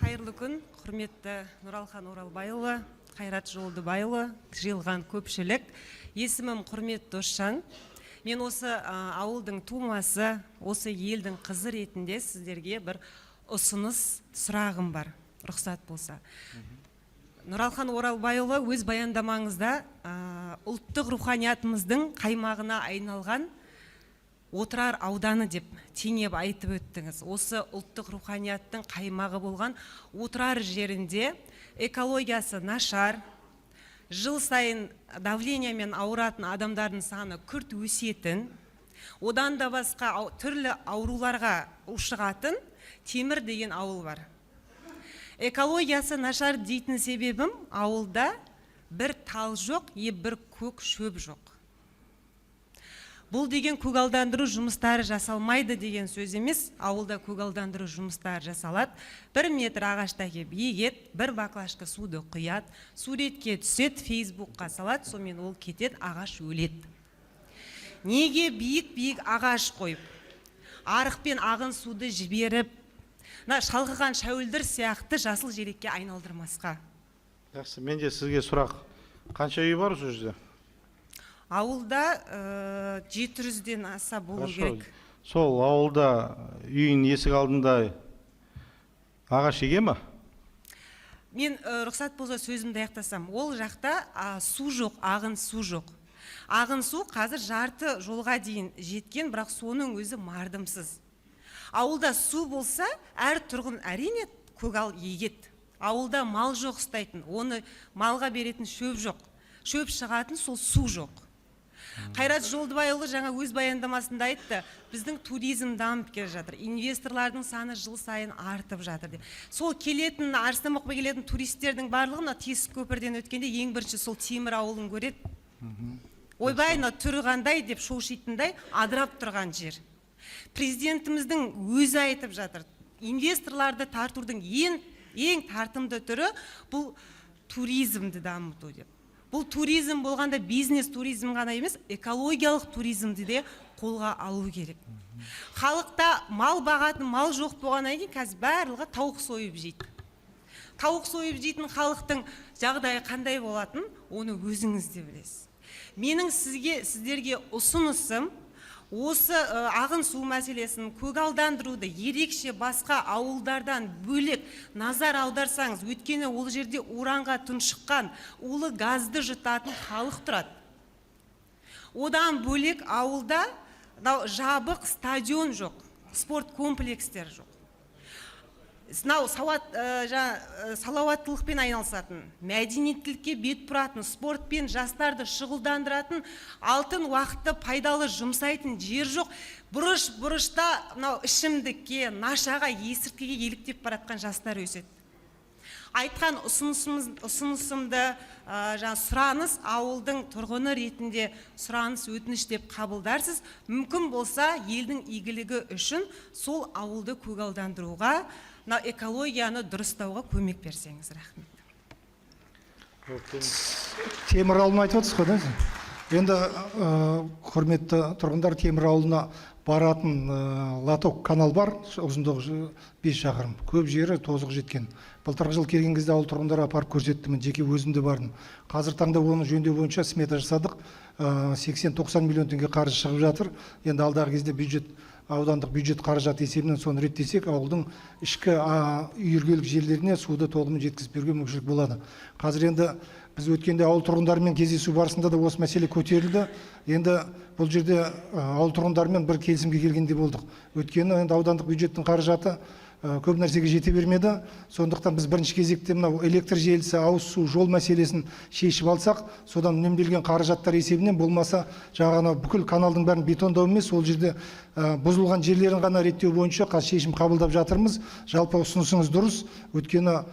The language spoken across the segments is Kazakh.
Қайырлы күн, құрметті Нұралхан Оралбайұлы, Қайрат Жолдыбайұлы, жиылған көпшілік. Есімім құрметті Досжан. Мен осы ауылдың тумасы, осы елдің қызы ретінде сіздерге бір ұсыныс сұрағым бар, рұқсат болса. Нұралхан Оралбайұлы өз баяндамаңызда ұлттық руханиятымыздың қаймағына айналған Отырар ауданы деп теңеп айтып өттіңіз. Осы ұлттық руханияттың қаймағы болған Отырар жерінде экологиясы нашар, жыл сайын давлениемен ауыратын адамдардың саны күрт өсетін, одан да басқа түрлі ауруларға ушығатын Темір деген ауыл бар. Экологиясы нашар дейтін себебім, ауылда бір тал жоқ, бір көк шөп жоқ. Бұл деген көгалдандыру жұмыстары жасалмайды деген сөз емес, ауылда көгалдандыру жұмыстары жасалады. 1 метр ағашта кеп егет, бір баклашка суды құяд, суретке түсет, фейсбукқа салады, сонымен ол кетет, ағаш өледі. Неге биік ағаш қойып, арықпен ағын суды жіберіп, шалғыған шәуілдір сияқты жасыл желекке айналдырмасқа? Жақсы, менде сізге сұрақ. Қанша үй бар осы жерде? Ауылда 700-ден аса болу керек. Сол ауылда үйін есік алдында ағаш еге ма? Мен рұқсат болса сөзімді аяқтасам. Ол жақта су жоқ, ағын су жоқ. Ағын су қазір жарты жолға дейін жеткен, бірақ соның өзі мардымсыз. Ауылда су болса, әр тұрғын әрине көгал егет. Ауылда мал жоқ ұстайтын, оны малға беретін шөп жоқ. Шөп шығатын, сол су жоқ. Қайрат Жолдыбайұлы жаңа өз баяндамасында айтты, біздің туризм дамып келе жатыр, инвесторлардың саны жыл сайын артып жатыр деп. Сол келетін, Арыстан-Боққа келетін туристердің барлығына тесік көпірден өткенде ең бірінші сол Темір ауылын көреді. Ойбай, түрі қандай деп шошитындай адырап тұрған жер. Президентіміздің өзі айтып жатыр, инвесторларды тартудың ең тартымды түрі бұл туризмді дамыту деп. Бұл туризм болғанда бизнес туризм ғана емес, экологиялық туризмді де қолға алу керек. Халықта мал бағатын мал жоқ болғаннан кейін қазір барлығы тауық сойып жейді. Тауық сойып жейтін халықтың жағдайы қандай болатын, оны өзіңіз де білесіз. Менің сіздерге ұсынысым, осы ағын су мәселесін, көгалдандыруды ерекше басқа ауылдардан бөлек назар аударсаңыз, өйткені ол жерде уранға тұншыққан, улы газды жұтатын халық тұрады. Одан бөлек ауылда жабық стадион жоқ, спорт комплекстер жоқ. Салауаттылықпен айналысатын, мәдениеттілікке бет бұратын, спортпен жастарды шұғылдандыратын, алтын уақытты пайдалы жұмсайтын жер жоқ. Бұрышта ішімдікке, нашаға, есірткіге еліктеп баратқан жастар өседі. Айтқан ұсынысымды сұраныс ауылдың тұрғыны ретінде сұраныс өтініш деп қабылдарсыз. Мүмкін болса елдің игілігі үшін сол ауылды көгалдандыруға, экологияны дұрыстауға көмек берсеңіз, рахмет. Темір ауылын айтып отырсыз ғой, енді құрметті тұрғындар, Темір ауылына баратын латок канал бар, ұзындығы 5 шақырым. Көп жері тозығы жеткен. Былтырғы жыл келген кезде ауыл тұрғындары апарып көрсеттім, жеке өзімде бардым. Қазір таңда оны жөндеу бойынша смета жасадық, 80-90 миллион теңге қаржы шығып жатыр. Енді алдағы кезде аудандық бюджет қаражат есебінен соны реттесек, ауылдың ішкі үйіргелік жерлеріне суды толығымен жеткізіп беруге мүмкіншілік болады. Қазір енді біз өткенде ауыл тұрғындарымен кездесу барысында да осы мәселе көтерілді. Енді бұл жерде ауыл тұрғындарымен бір келісімге келгенде болдық. Өткені енді аудандық бюджеттің қаражаты көп нәрсеге жете бермеді. Сондықтан біз бірінші кезекте мынау электр желісі, ауыз су, жол мәселесін шешіп алсақ, содан үнемделген қаражаттар есебінен болмаса жаңағы бүкіл каналдың бәрін бетондау емес, ол жерде бұзылған жерлерін ғана реттеу бойынша шешім қабылдап жатырмыз. Жалпы ұсынысыңыз дұрыс. Өйткені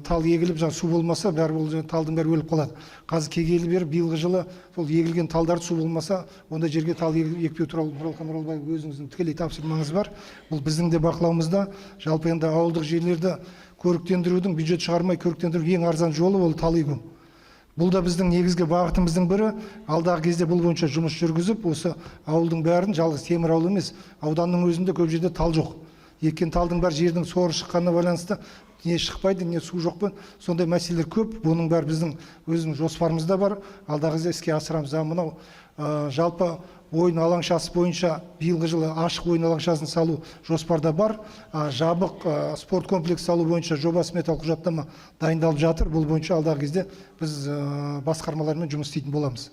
тал егіліп, су болмаса, талдың бәрі өліп қалады. Қазір кегелі бері биылғы жылы сол егілген талдарды су болмаса, онда жерге тал екпеу туралы Нұралхан Оралбаев өзіңіздің тікелей тапсырмаңыз бар. Бұл біздің де бақылауымызда. Жалпы енді ауылдық жерлерді көріктендірудің, бюджет шығармай көріктендіру ең арзан жолы ол тал егу. Бұл да біздің негізгі бағытымыздың бірі. Алдағы кезде бұл бойынша жұмыс жүргізіп, осы ауылдың бәрін жалғыз Темір ауылы емес, ауданның өзінде көп жерде тал жоқ. еккен талдың бәрі жердің соры шыққанына байланысты не шықпайды, не су жоқ пен, сондай мәселелер көп. Бұның бәрі біздің өзінің жоспарымызда бар. Алдағы кезде іске асырамыз. Мынау жалпы ойын алаңшасы бойынша биылғы жылы ашық ойын алаңшасын салу жоспарда бар. Жабық спорт комплекс салу бойынша жоба сметалық құжаттама дайындалып жатыр. Бұл бойынша алдағы кезде біз басқармалармен жұмыс істейтін боламыз.